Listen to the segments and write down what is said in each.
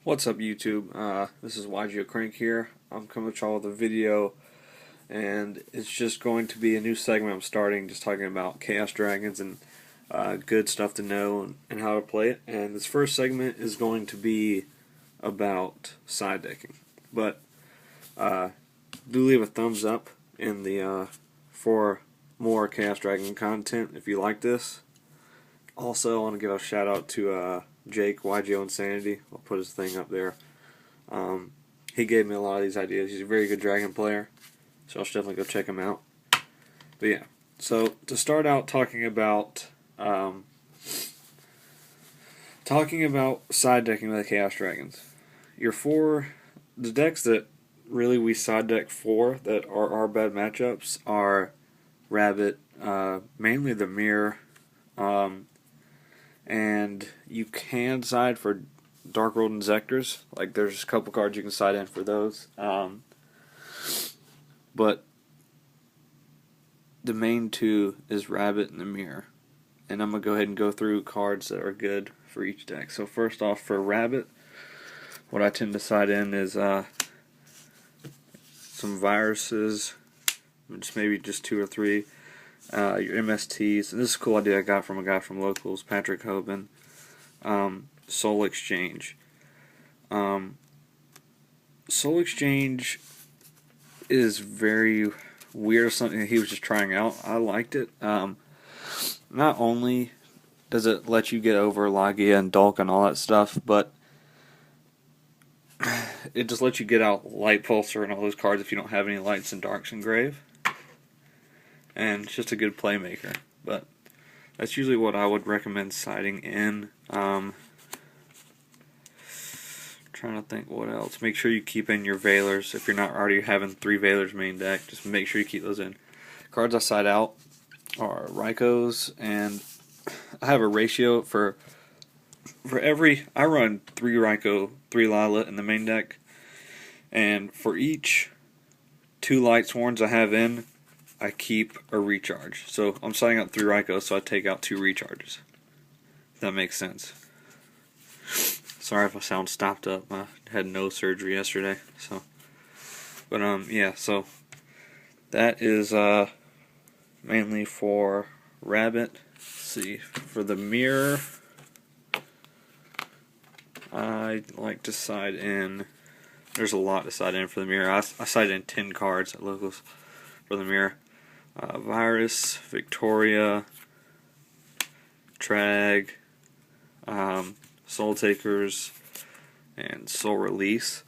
What's up, YouTube? This is YGO Crank here. I'm coming to y'all with a video, and it's just going to be a new segment I'm starting, just talking about Chaos Dragons and good stuff to know and how to play it. And this first segment is going to be about side decking. But do leave a thumbs up in the for more Chaos Dragon content if you like this. Also, I want to give a shout out to Jake, YGO Insanity. I'll put his thing up there. He gave me a lot of these ideas. He's a very good dragon player, so I should definitely go check him out. But yeah, so to start out talking about side decking with the Chaos Dragons, the decks that really we side deck for that are our bad matchups are Rabbit, mainly the Mirror, and you can side for Dark World and Zectors. Like, there's a couple cards you can side in for those. But the main two is Rabbit and the Mirror. And I'm going to go ahead and go through cards that are good for each deck. So first off, for Rabbit, what I tend to side in is some viruses, maybe just 2 or 3. Your MSTs, and this is a cool idea I got from a guy from Locals, Patrick Hoban. Soul Exchange. Soul Exchange is very weird, something that he was just trying out. I liked it. Not only does it let you get over Lagia and Dulk and all that stuff, but it just lets you get out Light Pulsar and all those cards if you don't have any Lights and Darks in Grave. And it's just a good playmaker. But that's usually what I would recommend siding in. Trying to think what else. Make sure you keep in your Veilers. If you're not already having 3 Veilers main deck, just make sure you keep those in. Cards I side out are Rykos, and I have a ratio for every. I run 3 Ryko, 3 Lylat in the main deck, and for each 2 Light Sworns I have in, I keep a recharge. So I'm siding out 3 Rykos, so I take out 2 recharges. If that makes sense. Sorry if I sound stopped up. I had nose surgery yesterday, so. But yeah. So that is mainly for Rabbit. Let's see, for the Mirror, I like to side in. There's a lot to side in for the Mirror. I side in 10 cards at Locals for the Mirror. Virus, Victoria, Trag, Soul Takers, and Soul Release.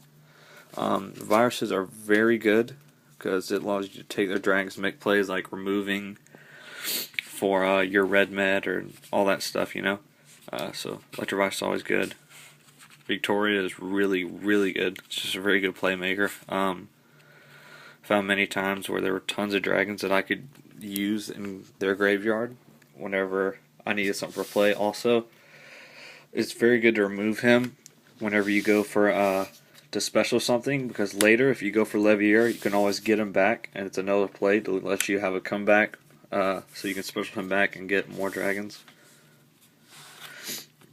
Viruses are very good because it allows you to take their dragons and make plays like removing for your red med or all that stuff, you know. So Electrovirus is always good. Victoria is really, really good. It's just a very good playmaker. Found many times where there were tons of dragons that I could use in their graveyard whenever I needed something for play. Also, it's very good to remove him whenever you go for to special something, because later if you go for Levier, you can always get him back, and it's another play to let you have a comeback, so you can special him back and get more dragons.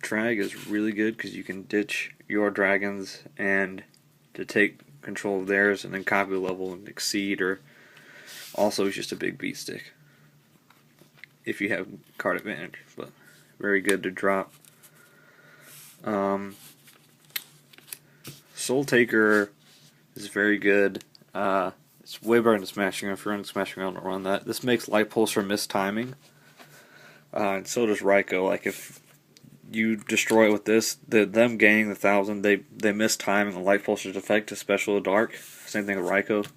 Trag is really good because you can ditch your dragons and to take control of theirs and then copy level and exceed, or also it's just a big beat stick if you have card advantage, but very good to drop. Soul Taker is very good. It's way better than Smashing Ground. If you're running Smashing Ground, don't run that. This makes Light Pulsar miss timing, and so does Ryko. Like, if you destroy it with this, them gaining the 1,000, they miss timing the Light Pulsar's effect to special the dark. Same thing with Ryko.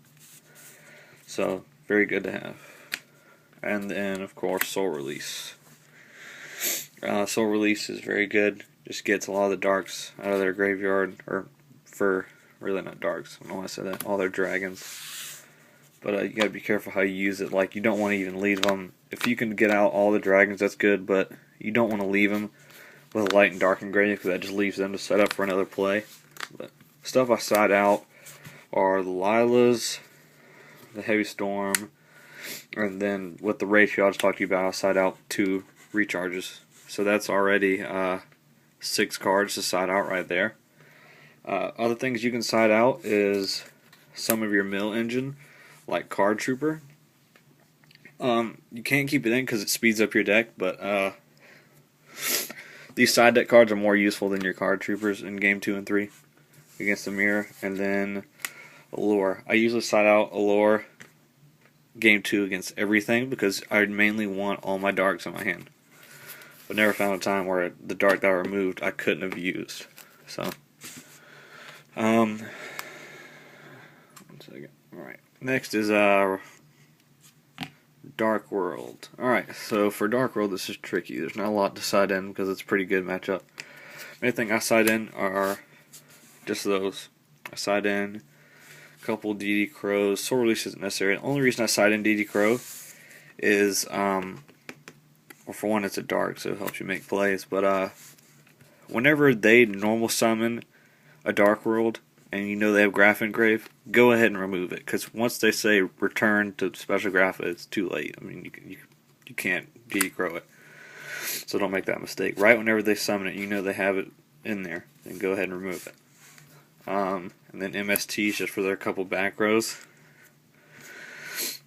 So very good to have. And then of course Soul Release. Soul Release is very good. Just gets a lot of the darks out of their graveyard, or for really not darks. I don't know why I said that. All their dragons. But you gotta be careful how you use it. Like, you don't want to even leave them. If you can get out all the dragons, that's good. But you don't want to leave them with light and dark and grave, because that just leaves them to set up for another play. But stuff I side out are the Lilas, the Heavy Storm, and then with the ratio I just talked to you about, I side out 2 recharges. So that's already 6 cards to side out right there. Other things you can side out is some of your mill engine, like Card Trooper. You can't keep it in because it speeds up your deck, but these side deck cards are more useful than your Card Troopers in Game 2 and 3 against the mirror. And then Allure. I usually side out Allure Game 2 against everything because I mainly want all my darks in my hand. But never found a time where the dark that I removed I couldn't have used. So, one second. Alright. Next is Dark World. Alright, so for Dark World this is tricky. There's not a lot to side in because it's a pretty good matchup. Main thing I side in are just those. I side in a couple DD Crows. Soul Release isn't necessary. The only reason I side in DD Crow is, well, for one, it's a dark, so it helps you make plays. But whenever they normal summon a Dark World, and you know they have Graph Engrave, go ahead and remove it. Because once they say return to special Graph, it's too late. I mean, you can't DD Crow it. So don't make that mistake. Right whenever they summon it, you know they have it in there, then go ahead and remove it. And then MST is just for their couple back rows.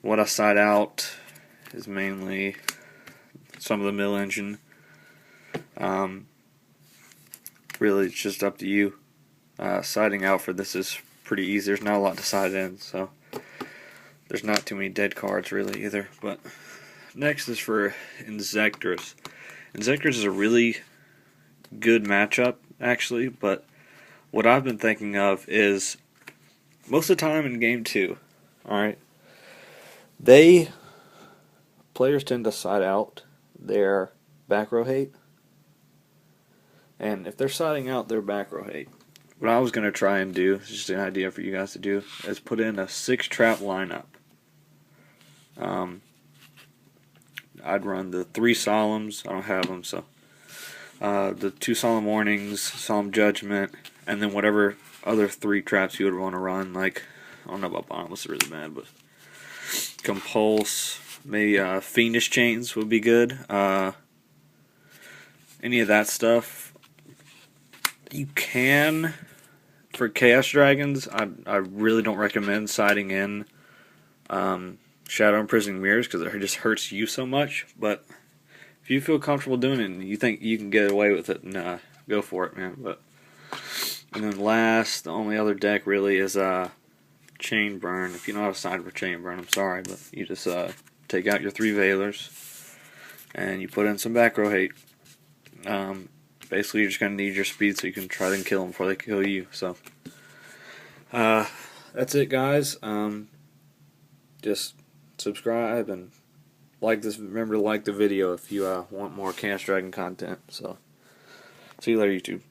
What I side out is mainly some of the mill engine. Really, it's just up to you. Siding out for this is pretty easy. There's not a lot to side in, so there's not too many dead cards really either. But next is for Inzektor's. Inzektor's is a really good matchup, actually, but what I've been thinking of is most of the time in Game 2, alright, players tend to side out their back row hate, and if they're siding out their back row hate, what I was going to try and do, just an idea for you guys to do, is put in a 6-trap lineup. I'd run the 3 Solemns, I don't have them, so the 2 Solemn Warnings, Solemn Judgment, and then whatever other 3 traps you would want to run, like, I don't know about Bottomless, really bad, but Compulse, maybe Fiendish Chains would be good. Any of that stuff. You can, for Chaos Dragons, I really don't recommend siding in Shadow Imprisoning Mirrors because it just hurts you so much, but if you feel comfortable doing it and you think you can get away with it, nah, go for it, man. And then last, the only other deck really is Chain Burn. If you know how to side for Chain Burn, I'm sorry, but you just take out your 3 Veilers and you put in some back row hate. Basically, you're just going to need your speed so you can try and kill them before they kill you. So, that's it, guys. Just subscribe and like this. Remember to like the video if you want more Chaos Dragon content. So, see you later, YouTube.